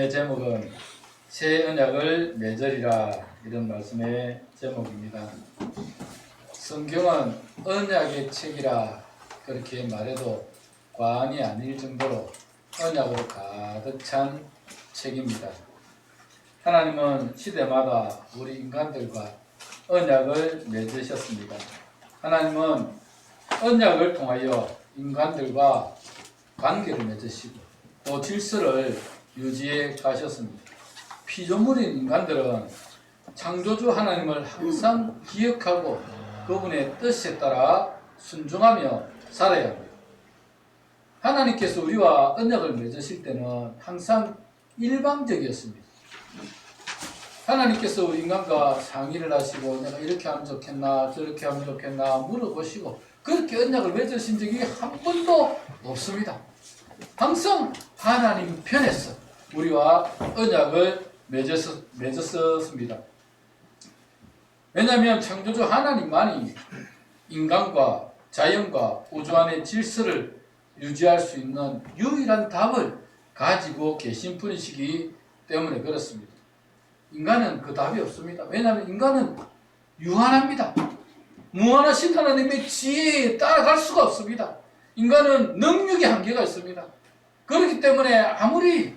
제목은 새 언약을 맺으리라, 이런 말씀의 제목입니다. 성경은 언약의 책이라 그렇게 말해도 과언이 아닐 정도로 언약으로 가득 찬 책입니다. 하나님은 시대마다 우리 인간들과 언약을 맺으셨습니다. 하나님은 언약을 통하여 인간들과 관계를 맺으시고 또 질서를 유지해 가셨습니다. 피조물인 인간들은 창조주 하나님을 항상 기억하고 그분의 뜻에 따라 순종하며 살아야 합니다. 하나님께서 우리와 언약을 맺으실 때는 항상 일방적이었습니다. 하나님께서 우리 인간과 상의를 하시고 내가 이렇게 하면 좋겠나 저렇게 하면 좋겠나 물어보시고 그렇게 언약을 맺으신 적이 한 번도 없습니다. 항상 하나님 편에서 우리와 언약을 맺었습니다. 왜냐하면 창조주 하나님만이 인간과 자연과 우주 안의 질서를 유지할 수 있는 유일한 답을 가지고 계신 분이시기 때문에 그렇습니다. 인간은 그 답이 없습니다. 왜냐하면 인간은 유한합니다. 무한하신 하나님의 지혜에 따라갈 수가 없습니다. 인간은 능력의 한계가 있습니다. 그렇기 때문에 아무리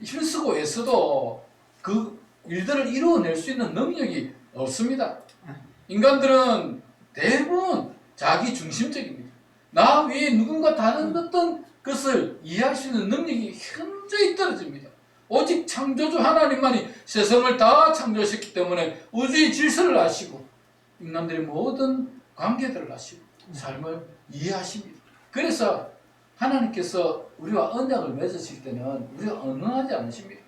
힘쓰고 애써도 그 일들을 이루어낼 수 있는 능력이 없습니다. 인간들은 대부분 자기 중심적입니다. 나 외에 누군가 다른 어떤 것을 이해할 수 있는 능력이 현저히 떨어집니다. 오직 창조주 하나님만이 세상을 다 창조하셨기 때문에 우주의 질서를 아시고 인간들의 모든 관계들을 아시고 삶을 이해하십니다. 그래서 하나님께서 우리와 언약을 맺으실 때는 우리가 언능하지 않으십니다.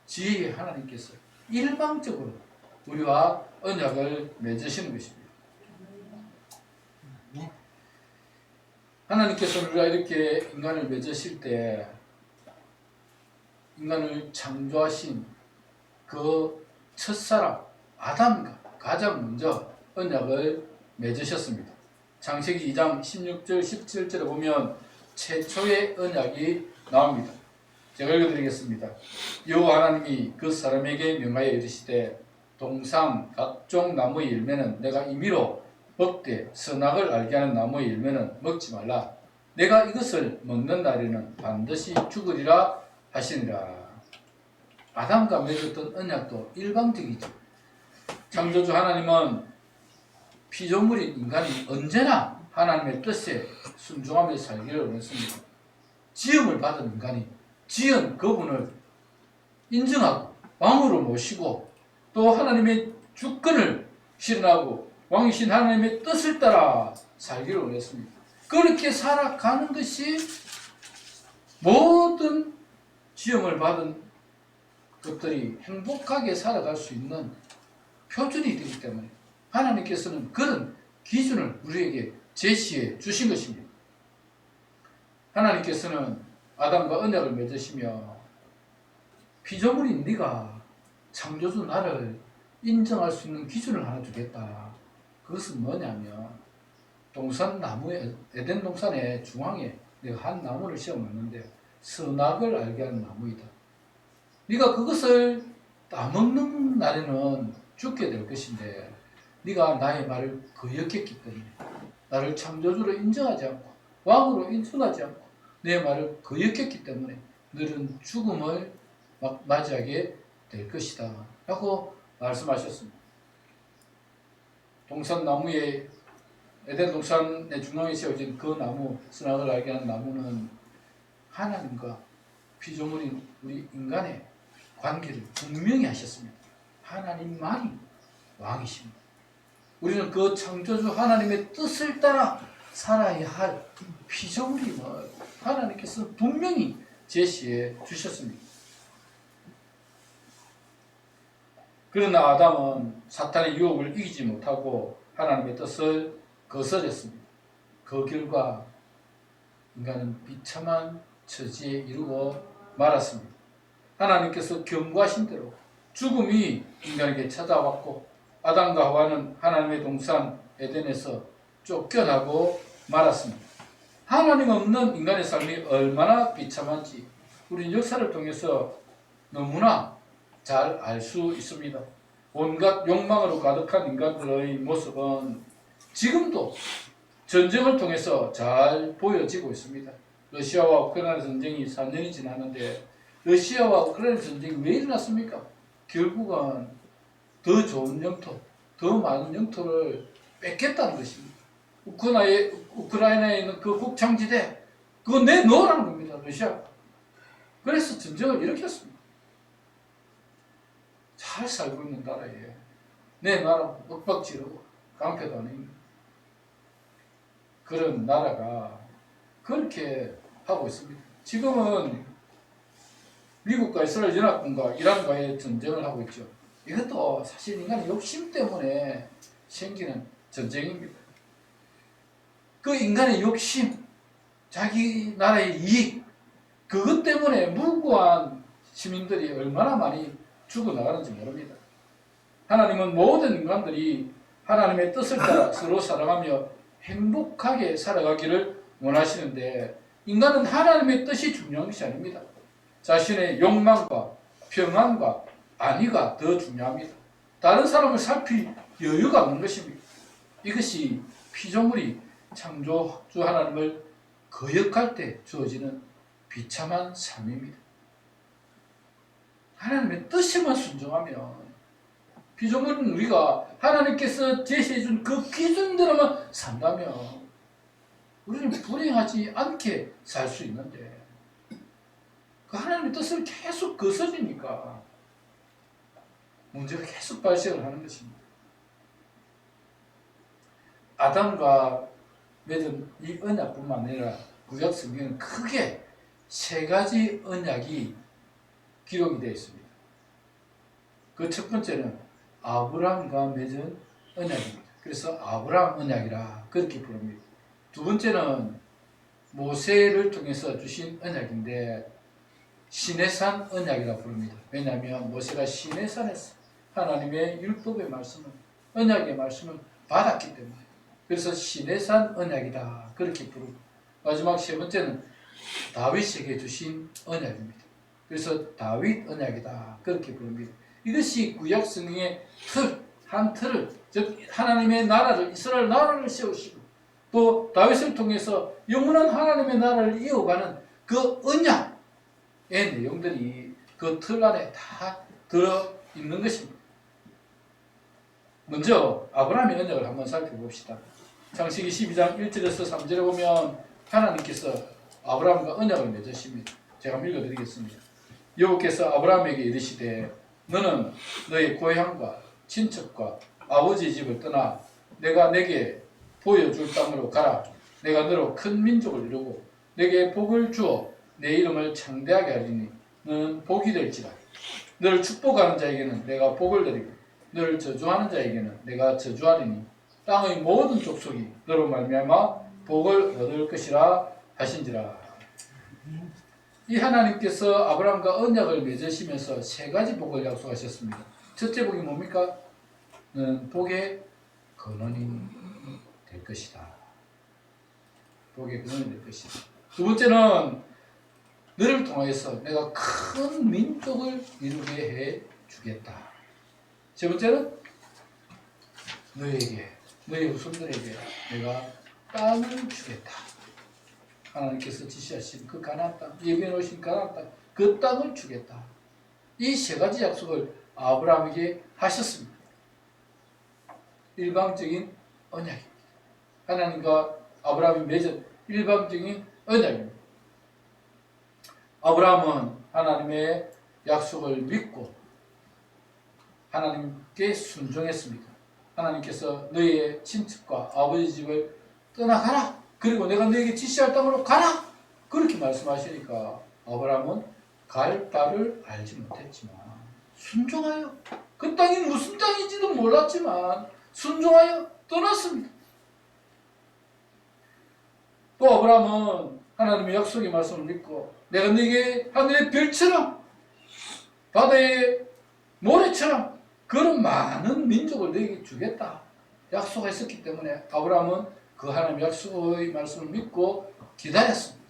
지혜의 하나님께서 일방적으로 우리와 언약을 맺으시는 것입니다. 하나님께서 우리가 이렇게 인간을 맺으실 때 인간을 창조하신 그 첫사람 아담과 가장 먼저 언약을 맺으셨습니다. 창세기 2장 16절 17절에 보면 최초의 언약이 나옵니다. 제가 읽어드리겠습니다. 여호와 하나님이 그 사람에게 명하여 이르시되 동상 각종 나무의 열매는 내가 임의로 먹되 선악을 알게 하는 나무의 열매는 먹지 말라. 내가 이것을 먹는 날에는 반드시 죽으리라 하시니라. 아담과 맺었던 언약도 일방적이죠. 창조주 하나님은 피조물인 인간이 언제나 하나님의 뜻에 순종하며 살기를 원했습니다. 지음을 받은 인간이 지은 그분을 인정하고 왕으로 모시고 또 하나님의 주권을 실현하고 왕이신 하나님의 뜻을 따라 살기를 원했습니다. 그렇게 살아가는 것이 모든 지음을 받은 것들이 행복하게 살아갈 수 있는 표준이 되기 때문에 하나님께서는 그런 기준을 우리에게 제시해 주신 것입니다. 하나님께서는 아담과 언약을 맺으시며 피조물인 네가 창조주 나를 인정할 수 있는 기준을 하나 주겠다. 그것은 뭐냐면 에덴 동산의 중앙에 내가 한 나무를 심어놨는데 선악을 알게 하는 나무이다. 네가 그것을 따먹는 날에는 죽게 될 것인데 네가 나의 말을 거역했기 때문에 나를 창조주로 인정하지 않고 왕으로 인정하지 않고 내 말을 거역했기 때문에 너는 죽음을 맞이하게 될 것이다 라고 말씀하셨습니다. 동산나무에 에덴 동산의 중앙에 세워진 그 나무, 선악을 알게 하는 나무는 하나님과 피조물인 우리 인간의 관계를 분명히 하셨습니다. 하나님만이 왕이십니다. 우리는 그 창조주 하나님의 뜻을 따라 살아야 할 피조물임을 하나님께서 분명히 제시해 주셨습니다. 그러나 아담은 사탄의 유혹을 이기지 못하고 하나님의 뜻을 거스렸습니다. 그 결과 인간은 비참한 처지에 이르고 말았습니다. 하나님께서 경고하신 대로 죽음이 인간에게 찾아왔고 아담과 하와는 하나님의 동산 에덴에서 쫓겨나고 말았습니다. 하나님 없는 인간의 삶이 얼마나 비참한지 우리 역사를 통해서 너무나 잘 알 수 있습니다. 온갖 욕망으로 가득한 인간들의 모습은 지금도 전쟁을 통해서 잘 보여지고 있습니다. 러시아와 우크라이나 전쟁이 4년이 지났는데 러시아와 우크라이나 전쟁이 왜 일어났습니까? 결국은 더 좋은 영토, 더 많은 영토를 뺏겠다는 것입니다. 우크라이나에 있는 그 곡창지대, 그거 내놓으라는 겁니다, 러시아. 그래서 전쟁을 일으켰습니다. 잘 살고 있는 나라에 내 나라 윽박지르고 깡패도 아닌 그런 나라가 그렇게 하고 있습니다. 지금은 미국과 이스라엘 연합군과 이란과의 전쟁을 하고 있죠. 이것도 사실 인간의 욕심 때문에 생기는 전쟁입니다. 그 인간의 욕심, 자기 나라의 이익, 그것 때문에 무고한 시민들이 얼마나 많이 죽어나가는지 모릅니다. 하나님은 모든 인간들이 하나님의 뜻을 따라 서로 사랑하며 행복하게 살아가기를 원하시는데 인간은 하나님의 뜻이 중요한 것이 아닙니다. 자신의 욕망과 평안과 안위가 더 중요합니다. 다른 사람을 살필 여유가 없는 것입니다. 이것이 피조물이 창조주 하나님을 거역할 때 주어지는 비참한 삶입니다. 하나님의 뜻에만 순종하면 피조물은 우리가 하나님께서 제시해준 그 기준대로만 산다면 우리는 불행하지 않게 살 수 있는데 그 하나님의 뜻을 계속 거스르니까 문제가 계속 발생을 하는 것입니다. 아담과 맺은 이 언약뿐만 아니라 구약 성경에는 크게 세 가지 언약이 기록이 되어 있습니다. 그 첫 번째는 아브라함과 맺은 언약입니다. 그래서 아브라함 언약이라 그렇게 부릅니다. 두 번째는 모세를 통해서 주신 언약인데 시내산 언약이라 부릅니다. 왜냐하면 모세가 시내산에서 하나님의 율법의 말씀을, 언약의 말씀을 받았기 때문에. 그래서 시내산 언약이다 그렇게 부르고, 마지막 세 번째는 다윗에게 주신 언약입니다. 그래서 다윗 언약이다 그렇게 부릅니다. 이것이 구약 성경의 한 틀을, 즉 하나님의 나라를, 이스라엘 나라를 세우시고 또 다윗을 통해서 영원한 하나님의 나라를 이어가는 그 언약의 내용들이 그 틀 안에 다 들어있는 것입니다. 먼저 아브라함의 언약을 한번 살펴봅시다. 창세기 12장 1절에서 3절에 보면 하나님께서 아브라함과 언약을 맺으십니다. 제가 읽어드리겠습니다. 여호와께서 아브라함에게 이르시되 너는 너의 고향과 친척과 아버지의 집을 떠나 내가 내게 보여줄 땅으로 가라. 내가 너로 큰 민족을 이루고 내게 복을 주어 내 이름을 창대하게 하리니 너는 복이 될지라. 너를 축복하는 자에게는 내가 복을 드리고 너를 저주하는 자에게는 내가 저주하리니 땅의 모든 족속이 너로 말미암아 복을 얻을 것이라 하신지라. 이 하나님께서 아브라함과 언약을 맺으시면서 세 가지 복을 약속하셨습니다. 첫째 복이 뭡니까? 너는 복의 근원이 될 것이다. 복의 근원이 될 것이다. 두 번째는 너를 통해서 내가 큰 민족을 이루게 해 주겠다. 세 번째는 너에게, 너의 후손들에게 내가 땅을 주겠다. 하나님께서 지시하신 그 가나안 땅, 예비해 놓으신 가나안 땅, 그 땅을 주겠다. 이 세 가지 약속을 아브라함에게 하셨습니다. 일방적인 언약입니다. 하나님과 아브라함이 맺은 일방적인 언약입니다. 아브라함은 하나님의 약속을 믿고 하나님께 순종했습니다. 하나님께서 너의 친척과 아버지 집을 떠나가라. 그리고 내가 너에게 지시할 땅으로 가라. 그렇게 말씀하시니까 아브라함은 갈 바를 알지 못했지만 순종하여, 그 땅이 무슨 땅인지도 몰랐지만 순종하여 떠났습니다. 또 아브라함은 하나님의 약속의 말씀을 믿고 내가 너에게 하늘의 별처럼 바다의 모래처럼 그런 많은 민족을 너에게 주겠다 약속했었기 때문에 아브라함은 그 하나님의 약속의 말씀을 믿고 기다렸습니다.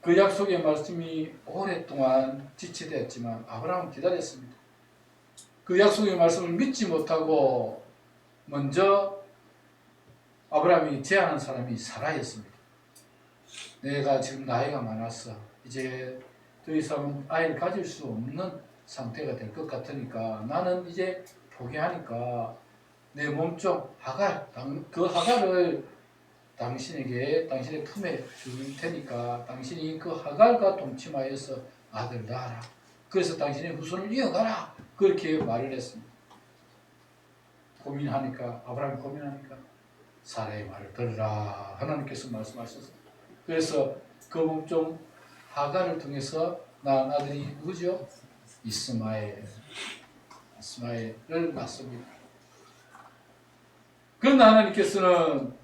그 약속의 말씀이 오랫동안 지체되었지만 아브라함은 기다렸습니다. 그 약속의 말씀을 믿지 못하고 먼저 아브라함이 제안한 사람이 사라였습니다. 내가 지금 나이가 많았어. 이제 더 이상 아이를 가질 수 없는 상태가 될 것 같으니까 나는 이제 포기하니까 내 몸쪽 하갈, 그 하갈을 당신에게 당신의 품에 줄 테니까 당신이 그 하갈과 동침하여서 아들 낳아라. 그래서 당신의 후손을 이어가라. 그렇게 말을 했습니다. 고민하니까 아브라함이 고민하니까 사라의 말을 들으라 하나님께서 말씀하셨어요. 그래서 그 몸종 하갈을 통해서 낳은 아들이 누구죠? 이스마엘을 낳습니다. 그러나 하나님께서는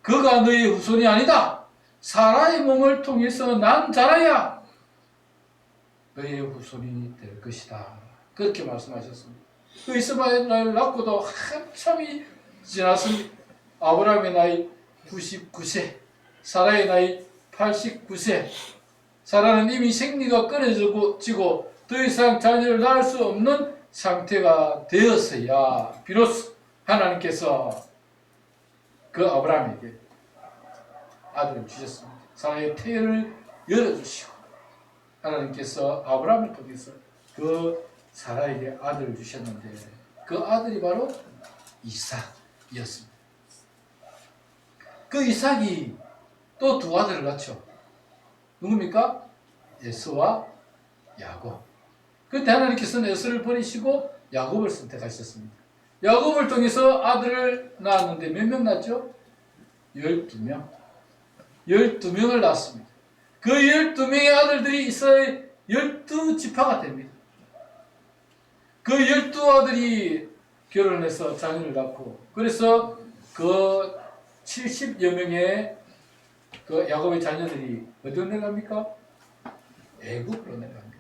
그가 너의 후손이 아니다. 사라의 몸을 통해서 난 자라야 너의 후손이 될 것이다. 그렇게 말씀하셨습니다. 그 이스마엘을 낳고도 한참이 지났습니다. 아브라함의 나이 99세, 사라의 나이 89세. 사라는 이미 생리가 끊어지고 더 이상 자녀를 낳을 수 없는 상태가 되었어야 비로소 하나님께서 그 아브라함에게 아들을 주셨습니다. 사라의 태를 열어주시고 하나님께서 아브라함을 통해서 그 사라에게 아들을 주셨는데 그 아들이 바로 이삭이었습니다. 그 이삭이 또 두 아들을 낳죠. 누굽니까? 에서와 야곱. 그런데 하나님께서는 에서를 버리시고 야곱을 선택하셨습니다. 야곱을 통해서 아들을 낳았는데 몇 명 낳았죠? 12명. 12명을 낳았습니다. 그 12명의 아들들이 이스라엘 12지파가 됩니다. 그 12아들이 결혼해서 자녀를 낳고 그래서 그 70여 명의 그 야곱의 자녀들이 어디로 내려갑니까? 애굽으로 내려갑니다.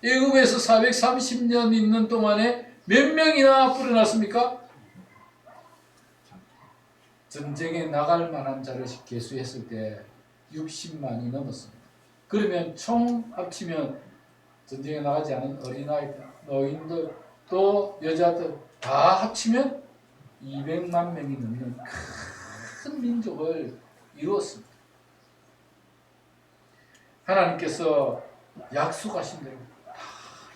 애굽에서 430년 있는 동안에 몇 명이나 불어났습니까? 전쟁에 나갈 만한 자를 계수했을 때 60만이 넘었습니다. 그러면 총 합치면 전쟁에 나가지 않은 어린아이들, 노인들, 또 여자들 다 합치면 200만 명이 넘는 큰 민족을 이루었습니다. 하나님께서 약속하신 대로 다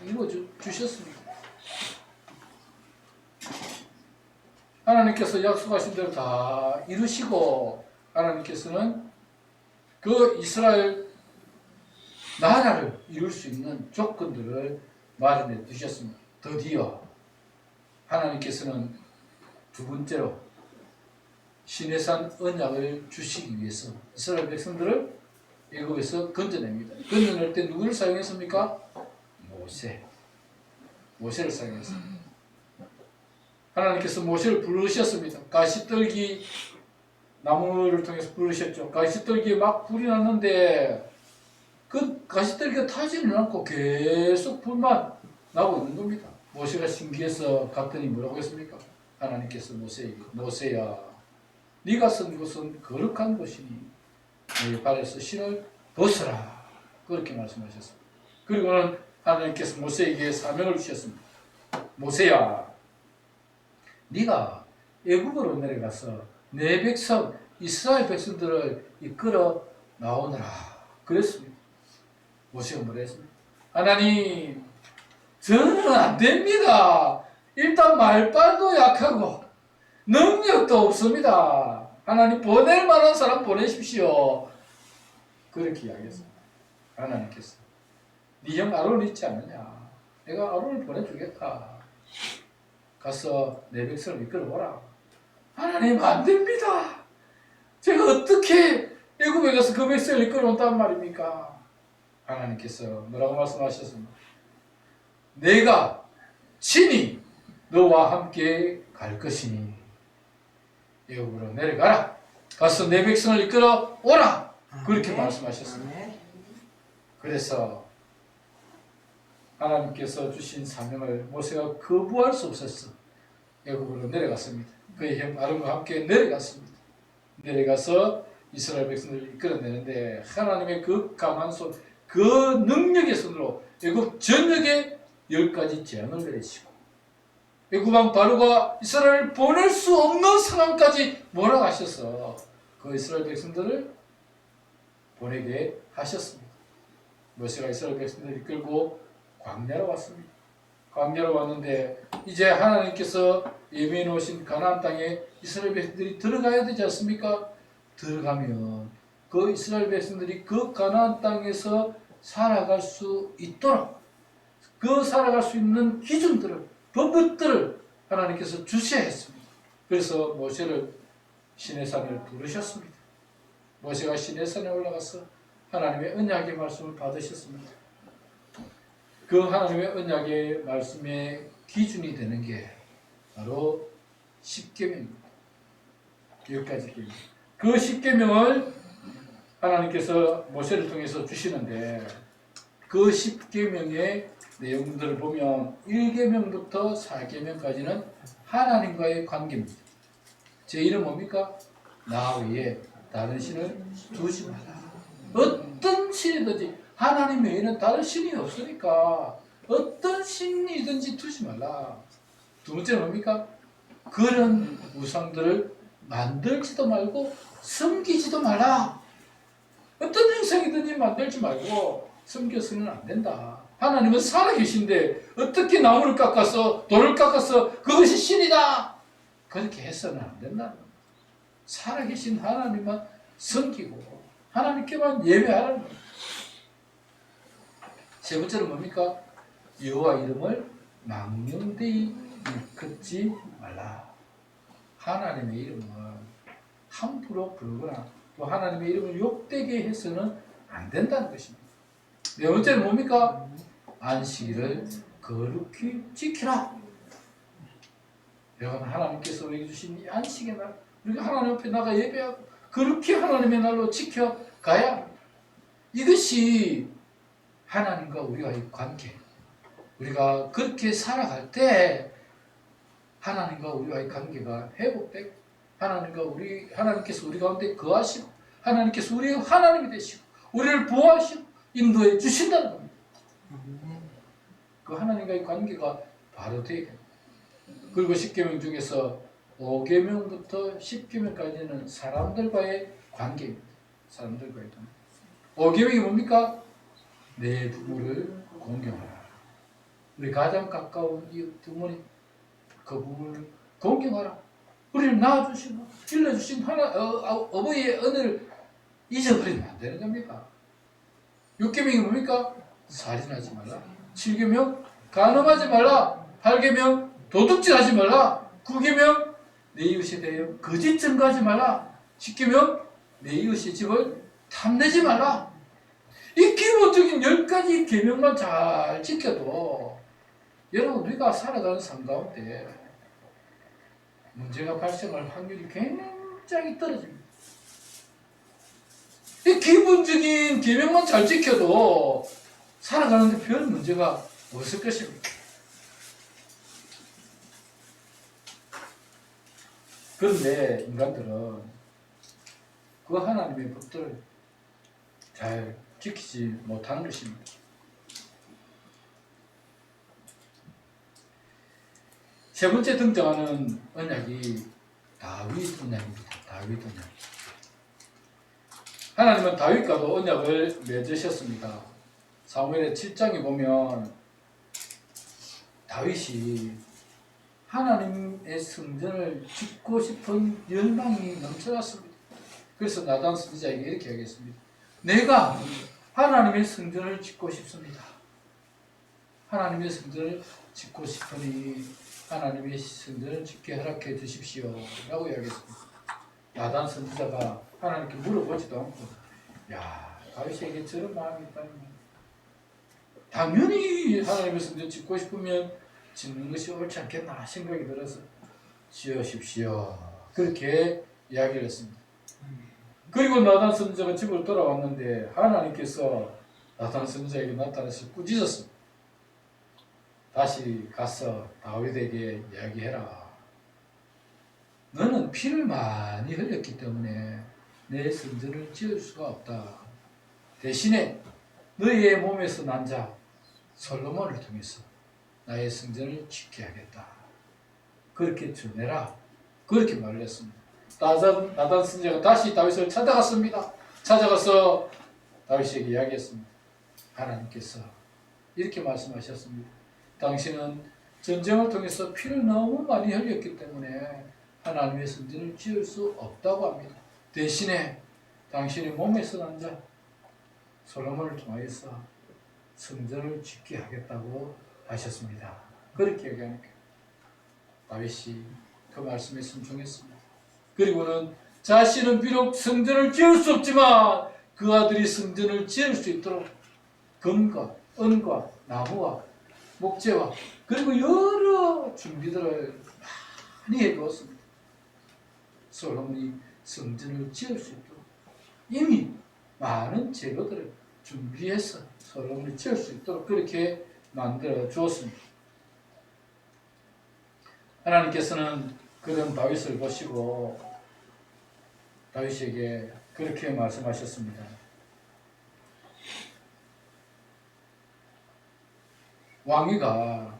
이루어 주셨습니다. 하나님께서 약속하신 대로 다 이루시고 하나님께서는 그 이스라엘 나라를 이룰 수 있는 조건들을 마련해 두셨습니다. 드디어 하나님께서는 두 번째로 시내산 언약을 주시기 위해서 이스라엘 백성들을 애굽에서 건져냅니다. 건져낼 때 누구를 사용했습니까? 모세를 사용했습니다. 하나님께서 모세를 부르셨습니다. 가시떨기 나무를 통해서 부르셨죠. 가시떨기에 막 불이 났는데 그 가시떨기가 타지는 않고 계속 불만 나고 있는 겁니다. 모세가 신기해서 갔더니 뭐라고 했습니까? 하나님께서 모세에게 모세야 네가 선 곳은 거룩한 곳이니 네 발에서 신을 벗어라. 그렇게 말씀하셨습니다. 그리고는 하나님께서 모세에게 사명을 주셨습니다. 모세야 네가 애굽으로 내려가서 내 백성 이스라엘 백성들을 이끌어 나오느라 그랬습니다. 모세가 뭐라 했습니까? 하나님 저는 안 됩니다. 일단 말빨도 약하고 능력도 없습니다. 하나님 보낼 만한 사람 보내십시오. 그렇게 이야기했습니다. 하나님께서 네 형 아론 있지 않느냐? 내가 아론을 보내주겠다. 가서 내 백성을 이끌어보라. 하나님 안 됩니다. 제가 어떻게 애굽에 가서 그 백성을 이끌어온단 말입니까? 하나님께서 뭐라고 말씀하셨습니까? 내가 친히 너와 함께 갈 것이니 애굽으로 내려가라. 가서 내 백성을 이끌어 오라. 그렇게 말씀하셨습니다. 그래서 하나님께서 주신 사명을 모세가 거부할 수 없었어. 애굽으로 내려갔습니다. 그의 형 아론과 함께 내려갔습니다. 내려가서 이스라엘 백성들을 이끌어내는데 하나님의 그 강한 손, 그 능력의 손으로 애굽 전역에 10가지 재앙을 내리시고 애굽 왕 바로가 이스라엘을 보낼 수 없는 상황까지 몰아가셔서 그 이스라엘 백성들을 보내게 하셨습니다. 모세가 이스라엘 백성들을 이끌고 광야로 왔습니다. 광야로 왔는데 이제 하나님께서 예비해 놓으신 가나안 땅에 이스라엘 백성들이 들어가야 되지 않습니까? 들어가면 그 이스라엘 백성들이 그 가나안 땅에서 살아갈 수 있도록 그 살아갈 수 있는 기준들을, 법칙들을 하나님께서 주셔야 했습니다. 그래서 모세를 시내산을 부르셨습니다. 모세가 시내산에 올라가서 하나님의 언약의 말씀을 받으셨습니다. 그 하나님의 언약의 말씀의 기준이 되는 게 바로 십계명입니다. 10가지 계명. 그 십계명을 하나님께서 모세를 통해서 주시는데 그 십계명의 내용들을 보면 1계명부터 4계명까지는 하나님과의 관계입니다. 제 이름 뭡니까? 나 외에 다른 신을 두지 마라. 어떤 신이든지 하나님 외에는 다른 신이 없으니까 어떤 신이든지 두지 말라. 두 번째는 뭡니까? 그런 우상들을 만들지도 말고 섬기지도 말라. 어떤 형상이든지 만들지 말고 섬겨서는 안 된다. 하나님은 살아계신데 어떻게 나무를 깎아서 돌을 깎아서 그것이 신이다. 그렇게 해서는 안 된다는 겁니다. 살아계신 하나님만 섬기고 하나님께만 예배하라는 겁니다. 세 번째는 뭡니까? 여호와 이름을 망령되이 일컫지 말라. 하나님의 이름을 함부로 부르거나 또 하나님의 이름을 욕되게 해서는 안 된다는 것입니다. 네 번째는 뭡니까? 안식일을 거룩히 지키라. 여러분, 하나님께서 우리에게 주신 이 안식의 날, 우리가 하나님 앞에 나가 예배하고 그렇게 하나님의 날로 지켜가야 이것이 하나님과 우리와의 관계, 우리가 그렇게 살아갈 때 하나님과 우리와의 관계가 회복되고 하나님께서 우리 가운데 거하시고 하나님께서 우리의 하나님이 되시고 우리를 보호하시고 인도해 주신다는 겁니다. 그 하나님과의 관계가 바로 되게 됩니다. 그리고 10계명 중에서 5계명부터 10계명까지는 사람들과의 관계입니다. 사람들과의 관계. 5계명이 뭡니까? 내 부모를 공경하라. 우리 가장 가까운 이웃 부모님, 그 부모를 공경하라. 우리를 낳아주시고 길러주신 어버이의 은혜를 잊어버리면 안 되는 겁니까? 6계명이 뭡니까? 살인하지 말라. 7계명 간음하지 말라. 8계명 도둑질하지 말라. 9계명 내 이웃에 대하여 거짓 증거하지 말라. 10계명 내 이웃의 집을 탐내지 말라. 이 기본적인 10가지 계명만 잘 지켜도 여러분 우리가 살아가는 삶 가운데 문제가 발생할 확률이 굉장히 떨어집니다. 이 기본적인 계명만 잘 지켜도 살아가는데 별 문제가 없을 것입니다. 그런데 인간들은 그 하나님의 법들을 잘 지키지 못하는 것입니다. 세 번째 등장하는 언약이 다윗 언약입니다. 다윗 언약. 하나님은 다윗과도 언약을 맺으셨습니다. 사무엘의 7장에 보면 다윗이 하나님의 성전을 짓고 싶은 열망이 넘쳐났습니다. 그래서 나단 선지자에게 이렇게 하겠습니다. 내가 하나님의 성전을 짓고 싶습니다. 하나님의 성전을 짓고 싶으니 하나님의 성전을 짓게 허락해 주십시오 라고 이야기했습니다. 나단 선지자가 하나님께 물어보지도 않고 야, 다윗에게 저런 마음이 있다니 당연히 하나님의 성전 짓고 싶으면 짓는 것이 옳지 않겠나 생각이 들어서 지으십시오 그렇게 이야기를 했습니다. 그리고 나단 선지자가 집으로 돌아왔는데 하나님께서 나단 선지자에게 나타나서 꾸짖었습니다. 다시 가서 다윗에게 이야기해라. 너는 피를 많이 흘렸기 때문에 내 성전을 지을 수가 없다. 대신에 너희의 몸에서 난 자 솔로몬을 통해서 나의 성전을 짓게 하겠다. 그렇게 전해라. 그렇게 말을 했습니다. 나단 선지자가 다시 다윗을 찾아갔습니다. 찾아가서 다윗에게 이야기했습니다. 하나님께서 이렇게 말씀하셨습니다. 당신은 전쟁을 통해서 피를 너무 많이 흘렸기 때문에 하나님의 성전을 지을 수 없다고 합니다. 대신에 당신의 몸에서 난 자 솔로몬을 통하여서 성전을 짓게 하겠다고 하셨습니다. 그렇게 얘기하니까 다윗이 그 말씀에 순종했습니다. 그리고는 자신은 비록 성전을 지을 수 없지만 그 아들이 성전을 지을 수 있도록 금과 은과 나무와 목재와 그리고 여러 준비들을 많이 해두었습니다. 솔로몬이 성전을 지을 수 있도록 이미 많은 재료들을 준비해서 솔로몬이 지을 수 있도록 그렇게 만들어 주었습니다. 하나님께서는 그런 다윗을 보시고 다윗에게 그렇게 말씀하셨습니다. 왕위가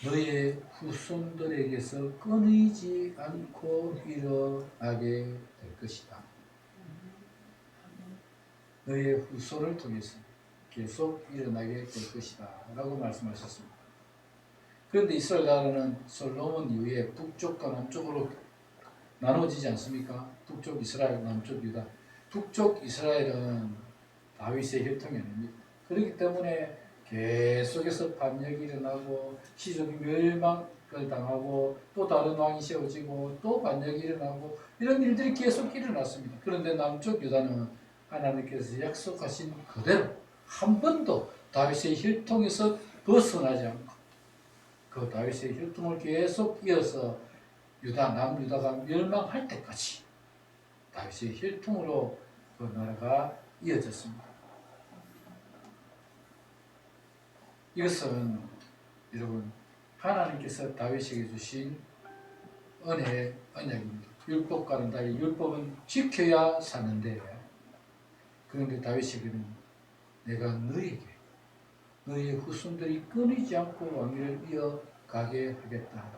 너의 후손들에게서 끊이지 않고 일어나게 될 것이다. 너의 후손을 통해서 계속 일어나게 될 것이다 라고 말씀하셨습니다. 그런데 이스라엘 나라는 솔로몬 이후에 북쪽과 남쪽으로 나눠지지 않습니까? 북쪽 이스라엘, 남쪽 유다. 북쪽 이스라엘은 다윗의 혈통이 아닙니다. 그렇기 때문에 계속해서 반역이 일어나고 시족이 멸망을 당하고 또 다른 왕이 세워지고 또 반역이 일어나고 이런 일들이 계속 일어났습니다. 그런데 남쪽 유다는 하나님께서 약속하신 그대로 한 번도 다윗의 혈통에서 벗어나지 않고 그 다윗의 혈통을 계속 이어서 남유다가 멸망할 때까지 다윗의 혈통으로 그 나라가 이어졌습니다. 이것은 여러분 하나님께서 다윗에게 주신 은혜의 언약입니다. 율법과는 달리 율법은 지켜야 사는데 그런데 다윗에게는 내가 너희의 후손들이 끊이지 않고 왕위를 이어가게 하겠다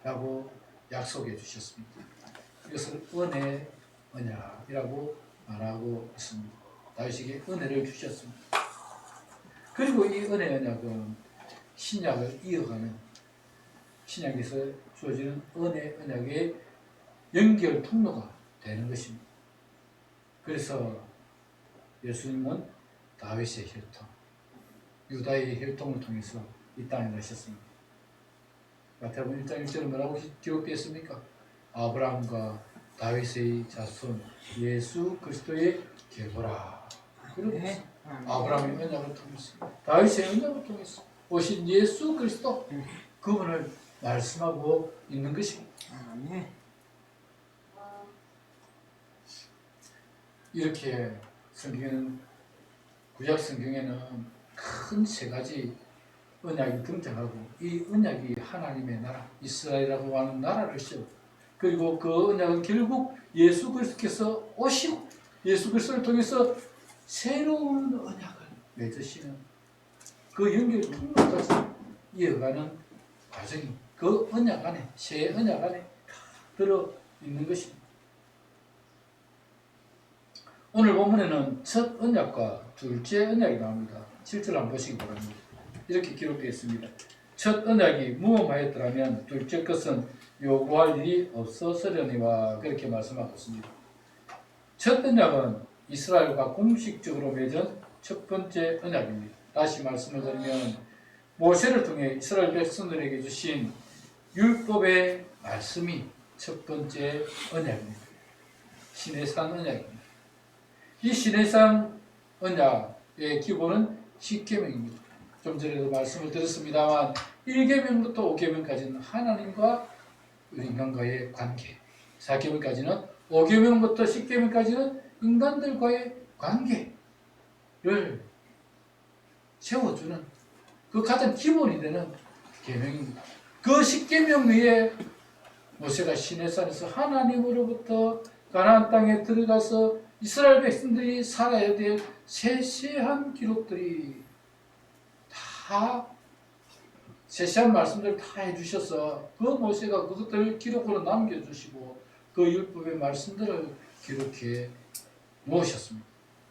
라고 약속해 주셨습니다. 이것을 은혜의 언약이라고 말하고 있습니다. 다윗에게 은혜를 주셨습니다. 그리고 이 은혜의 언약은 신약을 이어가는 신약에서 주어지는 은혜의 언약의 연결 통로가 되는 것입니다. 그래서 예수님은 다윗의 혈통, 유다의 혈통을 통해서 이 땅에 오셨습니다. 마태복음 1장 1절에 뭐라고 기록되어 있습니까? 아브라함과 다윗의 자손 예수 그리스도의 계보라. 그러고 아브라함의 언약을 통해서 다윗의 언약을 통해서 오신 예수 그리스도 그분을 말씀하고 있는 것입니다. 이렇게 성경에는 구약 성경에는 큰 세 가지 언약이 등장하고 이 언약이 하나님의 나라 이스라엘이라고 하는 나라를 세우고 그리고 그 언약은 결국 예수 그리스도께서 오시고 예수 그리스도를 통해서 새로운 언약을 맺으시는 그 연결 통로까지 이어가는 과정이 그 언약 안에 새 언약 안에 다 들어 있는 것입니다. 오늘 본문에는 첫 언약과 둘째 언약이 나옵니다. 7절 한번 보시기 바랍니다. 이렇게 기록되어 있습니다. 첫 언약이 무엄하였더라면 둘째 것은 요구할 일이 없었으려니와 그렇게 말씀하고 있습니다. 첫 언약은 이스라엘과 공식적으로 맺은 첫 번째 언약입니다. 다시 말씀을 드리면 모세를 통해 이스라엘 백성들에게 주신 율법의 말씀이 첫 번째 언약입니다. 시내산 언약입니다. 이 시내산 언약의 기본은 10계명입니다. 좀 전에도 말씀을 드렸습니다만 1계명부터 5계명까지는 하나님과 인간과의 관계, 4계명까지는 5계명부터 10계명까지는 인간들과의 관계를 세워주는 그 가장 기본이 되는 계명입니다. 그 10계명 위에 모세가 시내산에서 하나님으로부터 가나안 땅에 들어가서 이스라엘 백성들이 살아야 될 세세한 기록들이 다 세세한 말씀들을 다 해주셔서 그 모세가 그것들을 기록으로 남겨주시고 그 율법의 말씀들을 기록해 놓으셨습니다.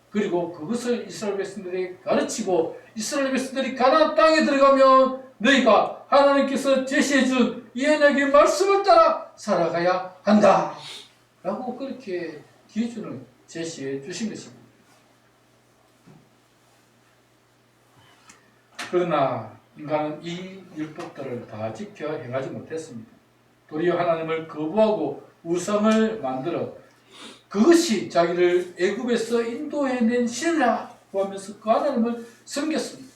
그리고 그것을 이스라엘 백성들에게 가르치고 이스라엘 백성들이 가나안 땅에 들어가면 너희가 하나님께서 제시해준 이 언약의 말씀을 따라 살아가야 한다 라고 그렇게 기준을 제시해 주신 것입니다. 그러나 인간은 이 율법들을 다 지켜 행하지 못했습니다. 도리어 하나님을 거부하고 우상을 만들어 그것이 자기를 애굽에서 인도해낸 신이라고 하면서 그 하나님을 섬겼습니다.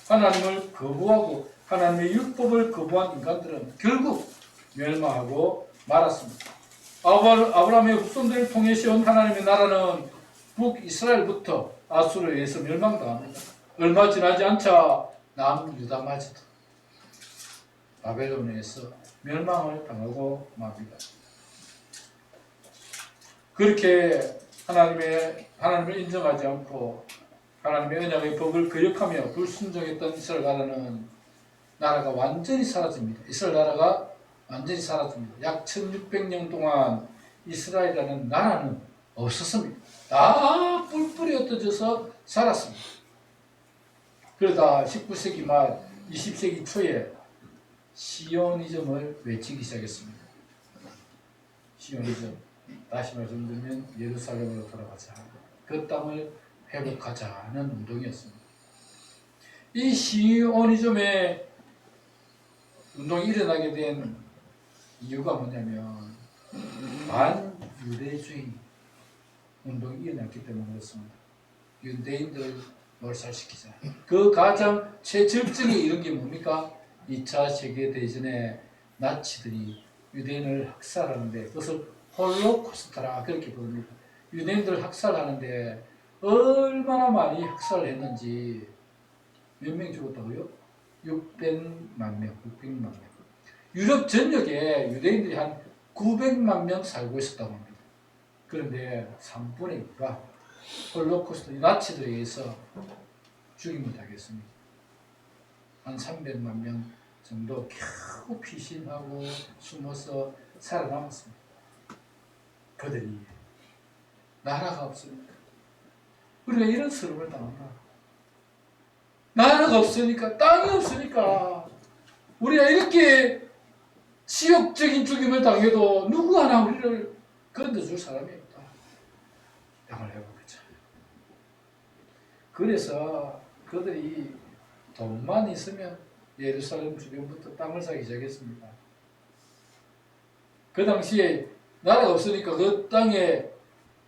하나님을 거부하고 하나님의 율법을 거부한 인간들은 결국 멸망하고 말았습니다. 아브라함의 후손들을 통해 세운 하나님의 나라는 북이스라엘부터 아수르에 의해서 멸망당합니다. 얼마 지나지 않자 남유다마저도 바벨론에 의해서 멸망을 당하고 맙니다. 그렇게 하나님을 인정하지 않고 하나님의 언약의 법을 거역하며 불순종했던 이스라엘 나라가 완전히 사라집니다. 이스라엘 나라가 완전히 사라집니다. 약 1600년 동안 이스라엘이라는 나라는 없었습니다. 다 뿔뿔이 흩어져서 살았습니다. 그러다 19세기 말 20세기 초에 시오니즘을 외치기 시작했습니다. 시오니즘, 다시 말씀드리면 예루살렘으로 돌아가자, 그 땅을 회복하자는 운동이었습니다. 이 시오니즘의 운동이 일어나게 된 이유가 뭐냐면 반유대주의 운동이 일어났기 때문에 그렇습니다. 유대인들을 몰살시키자. 그 가장 최절정에 이른 게 뭡니까? 2차 세계대전에 나치들이 유대인을 학살하는데 그것을 홀로코스트라 그렇게 부릅니다. 유대인들을 학살하는데 얼마나 많이 학살을 했는지 몇 명 죽었다고요? 600만 명. 유럽 전역에 유대인들이 한 900만 명 살고 있었다고 합니다. 그런데 3분의 2가 홀로코스트 나치들에 의해서 죽임을 당했습니다. 한 300만 명 정도 겨우 피신하고 숨어서 살아남았습니다. 그들이 나라가 없으니까 우리가 이런 서름을 당한다. 나라가 없으니까, 땅이 없으니까 우리가 이렇게 지역적인 죽임을 당해도 누구 하나 우리를 건져줄 사람이 없다. 땅을 회복하자. 그래서 그들이 돈만 있으면 예루살렘 주변부터 땅을 사기 시작했습니다. 그 당시에 나라가 없으니까 그 땅에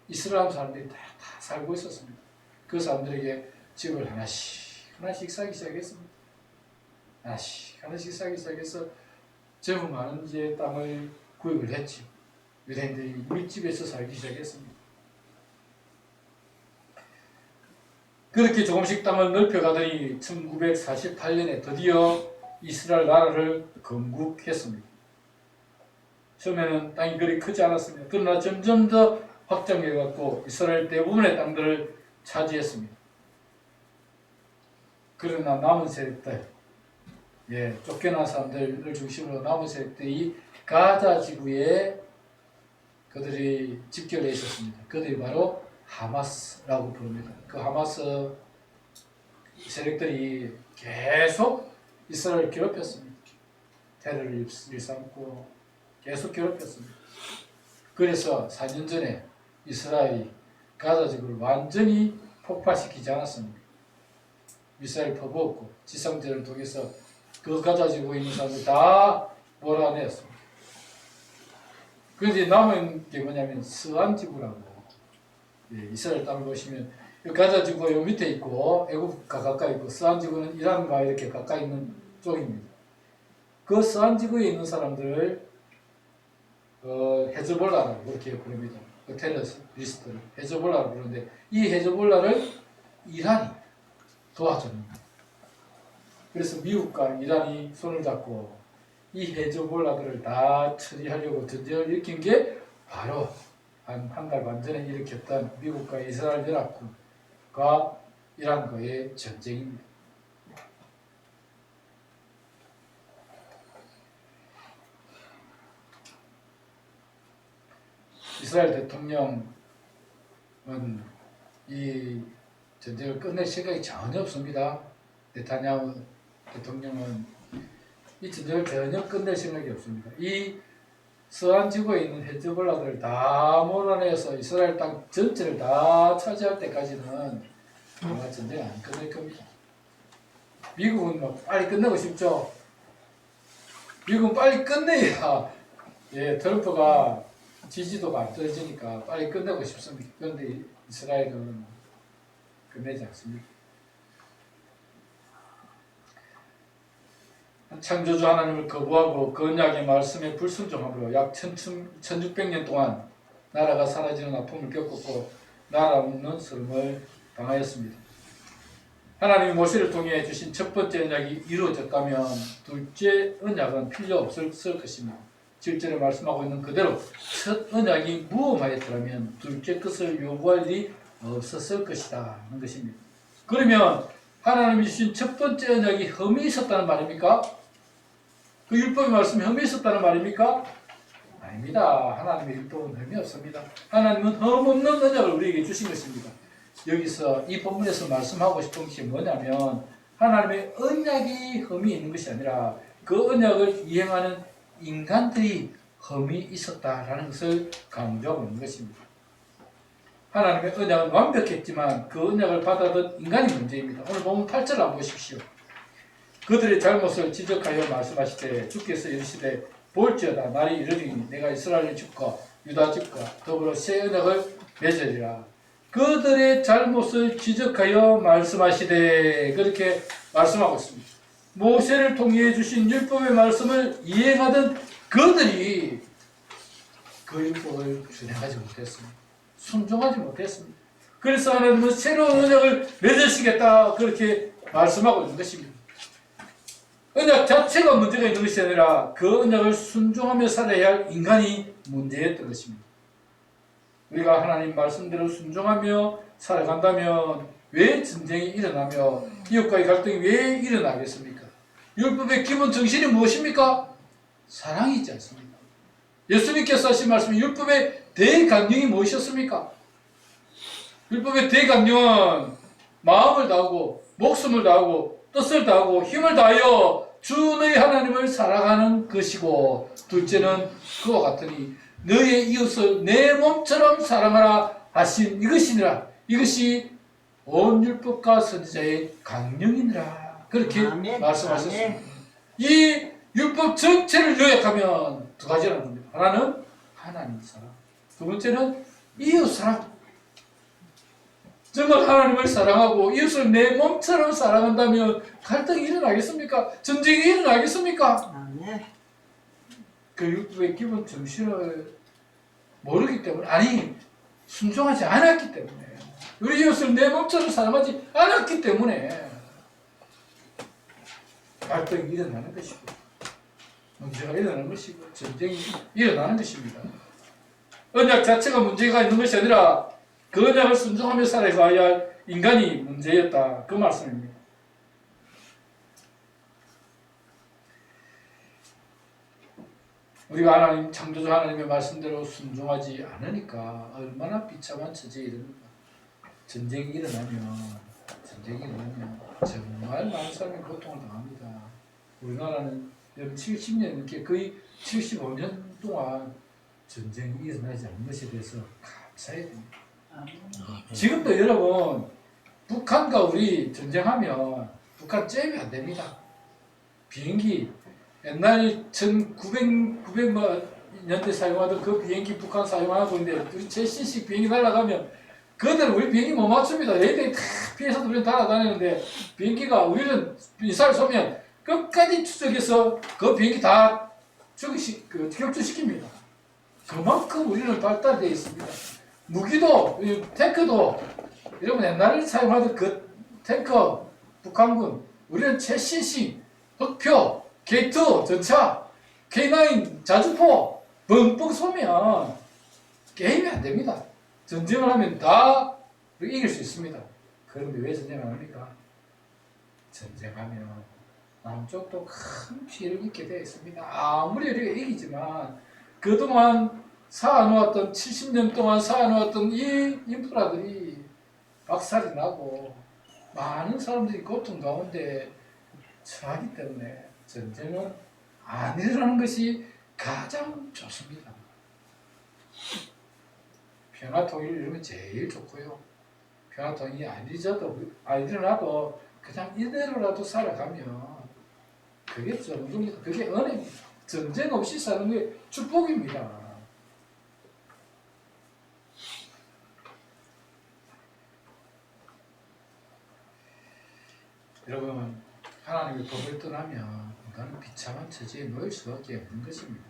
이스라엘 사람들이 다 살고 있었습니다. 그 사람들에게 집을 하나씩 사기 시작했습니다. 하나씩 사기 시작해서 제법 많은 이제 땅을 구입을 했지. 유대인들이 밀집해서 살기 시작했습니다. 그렇게 조금씩 땅을 넓혀가더니 1948년에 드디어 이스라엘 나라를 건국했습니다. 처음에는 땅이 그리 크지 않았습니다. 그러나 점점 더 확장해갖고 이스라엘 대부분의 땅들을 차지했습니다. 그러나 남은 세력들, 쫓겨난 사람들을 중심으로 남은 세력들이 가자 지구에 그들이 집결해 있었습니다. 그들이 바로 하마스라고 부릅니다. 그 하마스 세력들이 계속 이스라엘을 괴롭혔습니다. 테러를 일삼고 계속 괴롭혔습니다. 그래서 4년 전에 이스라엘이 가자 지구를 완전히 폭파시키지 않았습니다. 미사일 퍼부었고 지상전을 통해서 그 가자 지구에 있는 사람들 다 몰아내었습니다. 그런데 남은 게 뭐냐면 서안 지구라고. 이스라엘 땅을 보시면 가자 지구가 요 밑에 있고 애국과 가까이 있고 서안 지구는 이란과 이렇게 가까이 있는 쪽입니다. 그 서안 지구에 있는 사람들을 헤즈볼라라고 그렇게 부릅니다. 그 테러리스트를 헤즈볼라라고 부르는데 이 헤즈볼라를 이란이 도와줍니다. 그래서 미국과 이란이 손을 잡고 이 헤즈볼라들을 다 처리하려고 전쟁을 일으킨 게 바로 한 달 반 전에 일으켰던 미국과 이스라엘 연합군과 이란과의 전쟁입니다. 이스라엘 대통령은 이 전쟁을 끝낼 생각이 전혀 없습니다. 네타냐후 대통령은 이 전쟁을 전혀 끝낼 생각이 없습니다. 이 서한 지구에 있는 헤즈볼라들을 다 몰아내서 이스라엘 땅 전체를 다 차지할 때까지는 아마 전쟁 안 끝낼 겁니다. 미국은 막 빨리 끝내고 싶죠. 미국은 빨리 끝내야 트럼프가 지지도가 안 떨어지니까 빨리 끝내고 싶습니다. 그런데 이스라엘은 끝내지 않습니다. 창조주 하나님을 거부하고 그 언약의 말씀에 불순종함으로 약 1600년 동안 나라가 사라지는 아픔을 겪었고 나라 없는 삶을 당하였습니다. 하나님이 모세를 통해 주신 첫 번째 언약이 이루어졌다면 둘째 언약은 필요 없을 것입니다. 7절에 말씀하고 있는 그대로 첫 언약이 무엄하였더라면 둘째 것을 요구할 일이 없었을 것이다 하는 것입니다. 그러면 하나님이 주신 첫 번째 언약이 흠이 있었다는 말입니까? 그 율법의 말씀에 흠이 있었다는 말입니까? 아닙니다. 하나님의 율법은 흠이 없습니다. 하나님은 흠 없는 언약을 우리에게 주신 것입니다. 여기서 이 본문에서 말씀하고 싶은 것이 뭐냐면 하나님의 언약이 흠이 있는 것이 아니라 그 언약을 이행하는 인간들이 흠이 있었다라는 것을 강조하고 있는 것입니다. 하나님의 언약은 완벽했지만 그 언약을 받아든 인간이 문제입니다. 오늘 보면 8절을 한번 보십시오. 그들의 잘못을 지적하여 말씀하시되 주께서 이르시되 볼지어다 날이 이르리니 내가 이스라엘 집과 유다 집과 더불어 새 언약을 맺으리라. 그들의 잘못을 지적하여 말씀하시되 그렇게 말씀하고 있습니다. 모세를 통해 주신 율법의 말씀을 이행하던 그들이 그 율법을 준행하지 못했습니다. 순종하지 못했습니다. 그래서 하나님은 새로운 언약을 맺으시겠다 그렇게 말씀하고 있는 것입니다. 언약 자체가 문제가 있는 것이 아니라 그 언약을 순종하며 살아야 할 인간이 문제였던 것입니다. 우리가 하나님 말씀대로 순종하며 살아간다면 왜 전쟁이 일어나며 이웃과의 갈등이 왜 일어나겠습니까? 율법의 기본 정신이 무엇입니까? 사랑이지 않습니까? 예수님께서 하신 말씀이 율법의 대강령이 무엇이었습니까? 율법의 대강령은 마음을 다하고 목숨을 다하고 뜻을 다하고 힘을 다하여 주 너희 하나님을 사랑하는 것이고 둘째는 그와 같으니 너의 이웃을 내 몸처럼 사랑하라 하신 이것이니라. 이것이 온 율법과 선지자의 강령이니라. 그렇게 말씀하셨습니다. 이 율법 전체를 요약하면 두 가지라는 겁니다. 하나는 하나님 사랑, 두 번째는 이웃 사랑. 정말 하나님을 사랑하고 이웃을 내 몸처럼 사랑한다면 갈등이 일어나겠습니까? 전쟁이 일어나겠습니까? 그 율법의 기본 정신을 모르기 때문에, 아니 순종하지 않았기 때문에, 우리 이웃을 내 몸처럼 사랑하지 않았기 때문에 갈등이 일어나는 것이고 문제가 일어나는 것이고 전쟁이 일어나는 것입니다. 언약 자체가 문제가 있는 것이 아니라 그 언약을 순종하며 살아가야 할 인간이 문제였다. 그 말씀입니다. 우리가 하나님, 창조주 하나님의 말씀대로 순종하지 않으니까 얼마나 비참한 처지에 이릅니까? 전쟁이 일어나면 정말 많은 사람이 고통을 당합니다. 우리나라는 70년 넘게 거의 75년 동안 전쟁이 일어나지 않는 것에 대해서 감사해야 됩니다. 지금도 여러분 북한과 우리 전쟁하면 북한 잽이 안 됩니다. 비행기 옛날 1900년대 사용하던 그 비행기 북한 사용하고 있는데 우리 최신식 비행기 날아가면 그들은 우리 비행기 못 맞춥니다. 얘들이 다 피해서 우리는 날아다니는데 비행기가 우리는 미사일 쏘면 끝까지 추적해서 그 비행기 다 격추시킵니다. 그만큼 우리는 발달되어 있습니다. 무기도, 탱크도, 여러분 옛날에 사용하던 그 탱크, 북한군, 우리는 최신식, 흑표, K2 전차, K9 자주포, 뻥뻥 쏘면 게임이 안 됩니다. 전쟁을 하면 다 이길 수 있습니다. 그런데 왜 전쟁을 합니까? 전쟁하면 남쪽도 큰 피해를 입게 되어 있습니다. 아무리 우리가 이기지만 그동안 쌓아놓았던 70년 동안 쌓아놓았던 이 인프라들이 박살이 나고 많은 사람들이 고통 가운데 처하기 때문에 전쟁은 안 일어나는 것이 가장 좋습니다. 평화통일 이러면 제일 좋고요. 평화통일이 안 일어나도 그냥 이대로라도 살아가면 그게 정도입니다. 그게 은혜입니다. 전쟁 없이 사는 게 축복입니다. 여러분, 하나님의 법을 떠나면 인간은 비참한 처지에 놓일 수밖에 없는 것입니다.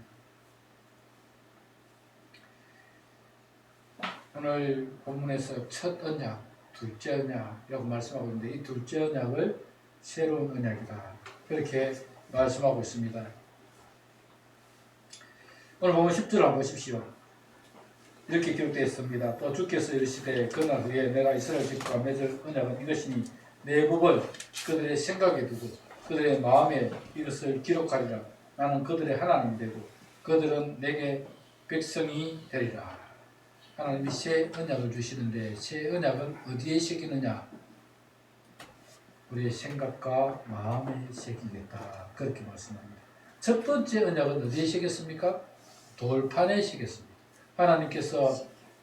오늘 본문에서 첫 언약, 둘째 언약이라고 말씀하고 있는데 이 둘째 언약을 새로운 언약이다. 그렇게 말씀하고 있습니다. 오늘 보면 10절 한번 보십시오. 이렇게 기록되어 있습니다. 또 주께서 이르시되 그날 후에 내가 이스라엘 집과 맺을 언약은 이것이니 내 법을 그들의 생각에 두고 그들의 마음에 이것을 기록하리라. 나는 그들의 하나님이 되고 그들은 내게 백성이 되리라. 하나님이 새 언약을 주시는데 새 언약은 어디에 새기느냐? 우리의 생각과 마음에 새기겠다. 그렇게 말씀합니다. 첫 번째 언약은 어디에 새겼습니까? 돌판에 새겼습니다. 하나님께서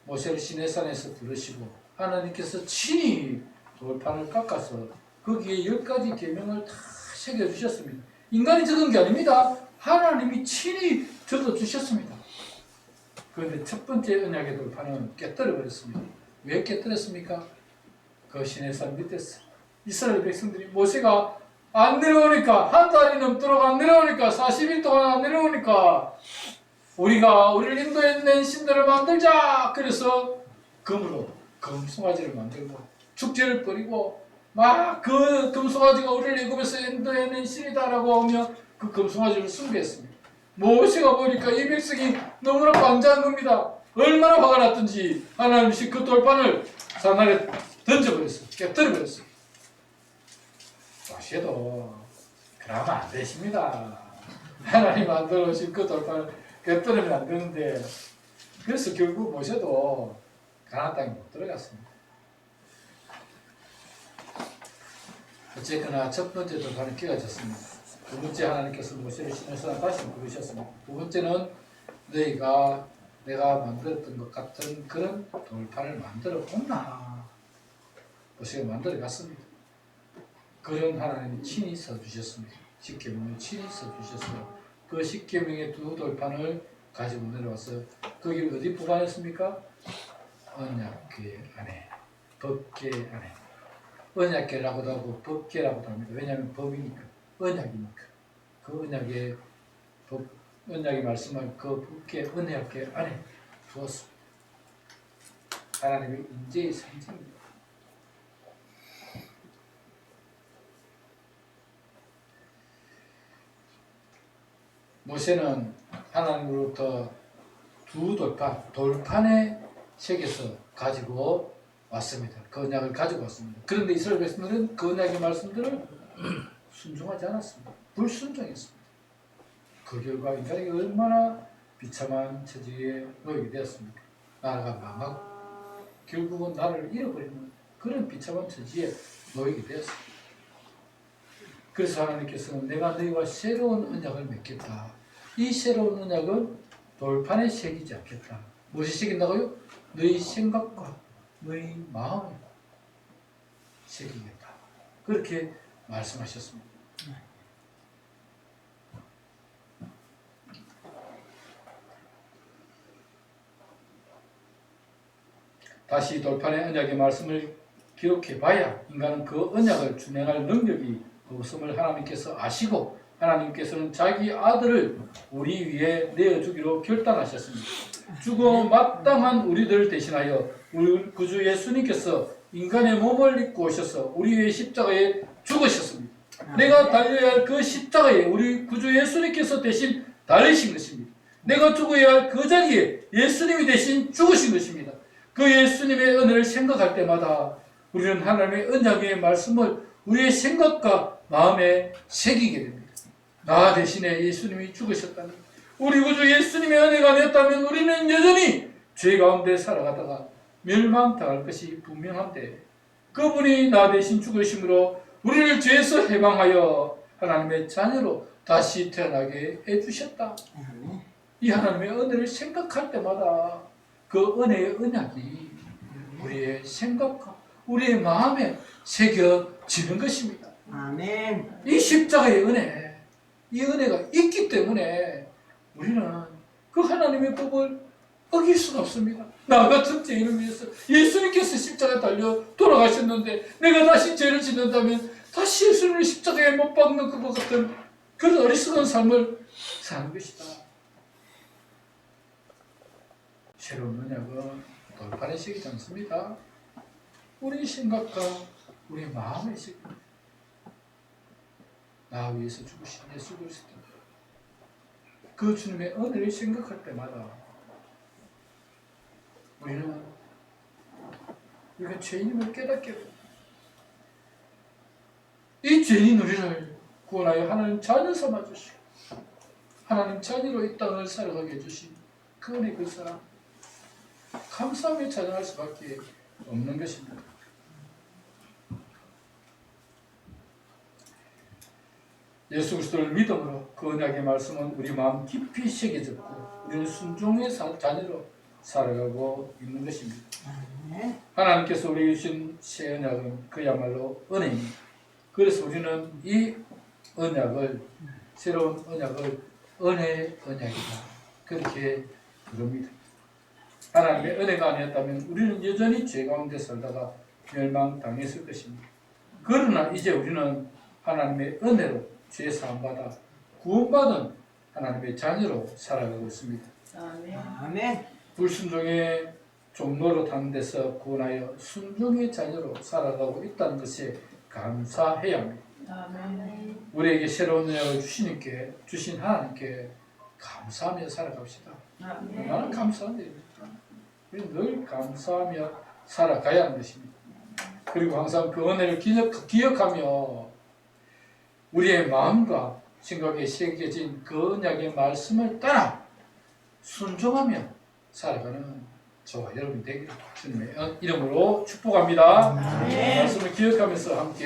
모세를 시내산에서 부르시고 하나님께서 친히 돌판을 깎아서 거기에 10가지 계명을 다 새겨주셨습니다. 인간이 적은 게 아닙니다. 하나님이 친히 적어주셨습니다. 그런데 첫 번째 언약의 돌판은 깨뜨려버렸습니다. 왜 깨뜨렸습니까? 그 시내산 밑에서 이스라엘 백성들이 모세가 안 내려오니까 한 달이 넘도록 안 내려오니까 40일 동안 안 내려오니까 우리가 우리를 인도해낸 신들을 만들자. 그래서 금으로 금송아지를 만들고 축제를 벌이고 막 그 금송아지가 우리를 애굽에서 인도해낸 신이다라고 하며 그 금송아지를 숭배했습니다. 모세가 보니까 이 백성이 너무나 관대한 겁니다. 얼마나 화가 났든지 하나님이 그 돌판을 산하에 던져버렸어요. 깨뜨려버렸어요. 모세도 그러면 안 되십니다. 하나님 만들어 오신 그 돌판을 깨뜨리면 안 되는데 그래서 결국 모세도 가나안 땅에 못 들어갔습니다. 어쨌거나 첫 번째 돌판은 깨어졌습니다. 두 번째 하나님께서 모세를 시내산에 다시 부르셨습니다. 두 번째는 너희가 내가 만들었던 것 같은 그런 돌판을 만들어 본나. 모세가 만들어 갔습니다. 그런 하나님이 친히 써주셨습니다. 십계명을 친히 써주셨어요. 그 십계명의 두 돌판을 가지고 내려와서 거기를 어디 보관했습니까? 언약궤 안에, 법궤 안에. 언약궤라고도 하고 법궤라고도 합니다. 왜냐하면 법이니까, 언약이니까. 그 언약의 언약이 말씀한 그 법궤, 언약궤 안에 두었습니다. 하나님의 인재의 상징입니다. 모세는 하나님으로부터 두 돌판에 새겨서 가지고 왔습니다. 그 언약을 가지고 왔습니다. 그런데 이스라엘 백성들은 그 언약의 말씀들을 순종하지 않았습니다. 불순종했습니다. 그 결과 인간이 얼마나 비참한 처지에 놓이게 되었습니까? 나라가 망하고 결국은 나라를 잃어버리는 그런 비참한 처지에 놓이게 되었습니다. 그래서 하나님께서는 내가 너희와 새로운 언약을 맺겠다. 이 새로운 언약은 돌판에 새기지 않겠다. 무엇이 새긴다고요? 너희 생각과 너희 마음에 새기겠다. 그렇게 말씀하셨습니다. 다시 돌판의 언약의 말씀을 기록해봐야 인간은 그 언약을 준행할 능력이 없음을 하나님께서 아시고 하나님께서는 자기 아들을 우리 위에 내어주기로 결단하셨습니다. 죽어 마땅한 우리들을 대신하여 우리 구주 예수님께서 인간의 몸을 입고 오셔서 우리 위에 십자가에 죽으셨습니다. 내가 달려야 할 그 십자가에 우리 구주 예수님께서 대신 달리신 것입니다. 내가 죽어야 할 그 자리에 예수님이 대신 죽으신 것입니다. 그 예수님의 은혜를 생각할 때마다 우리는 하나님의 언약의 말씀을 우리의 생각과 마음에 새기게 됩니다. 나 대신에 예수님이 죽으셨다니, 우리 구주 예수님의 은혜가 아니었다면 우리는 여전히 죄 가운데 살아가다가 멸망당할 것이 분명한데, 그분이 나 대신 죽으심으로 우리를 죄에서 해방하여 하나님의 자녀로 다시 태어나게 해주셨다. 이 하나님의 은혜를 생각할 때마다 그 은혜의 언약이 우리의 생각과 우리의 마음에 새겨지는 것입니다. 아멘. 이 십자가의 은혜, 이 은혜가 있기 때문에 우리는 그 하나님의 법을 어길 수가 없습니다. 나 같은 죄인을 위해서 예수님께서 십자가에 달려 돌아가셨는데 내가 다시 죄를 짓는다면 다시 예수님을 십자가에 못 박는 그것 같은 그런 어리석은 삶을 사는 것이다. 새로운 언약은 돌판에 새기지 않습니다. 우리 생각과 우리 마음에 새깁니다. 나 위해서 죽으신 예수 그리스도, 그 주님의 은혜를 생각할 때마다 우리는 우리가 죄인임을 깨닫게 됩니다. 이 죄인 우리를 구원하여 하나님 자녀 삼아 주시고 하나님 자녀로 이 땅을 살아가게 해주신 그 은혜, 그 사랑, 감사하며 찬양할 수밖에 없는 것입니다. 예수 그리스도를 믿음으로 그 언약의 말씀은 우리 마음 깊이 새겨졌고 우리는 순종의 자녀로 살아가고 있는 것입니다. 하나님께서 우리에게 주신 새 언약은 그야말로 은혜입니다. 그래서 우리는 이 언약을, 새로운 언약을 은혜의 언약이다, 그렇게 부릅니다. 하나님의 은혜가 아니었다면 우리는 여전히 죄 가운데 살다가 멸망당했을 것입니다. 그러나 이제 우리는 하나님의 은혜로 죄 사함받아 구원받은 하나님의 자녀로 살아가고 있습니다. 아멘. 불순종의 종로로 타는 데서 구원하여 순종의 자녀로 살아가고 있다는 것에 감사해야 합니다. 아멘. 우리에게 새로운 은혜를 주신 하나님께 감사하며 살아갑시다. 얼마나 감사한 일입니까? 우리는 늘 감사하며 살아가야 하는 것입니다. 그리고 항상 그 은혜를 기억하며 우리의 마음과 생각에 새겨진 그 언약의 말씀을 따라 순종하며 살아가는 저와 여러분이 되기를 주님의 이름으로 축복합니다. 말씀을 기억하면서 함께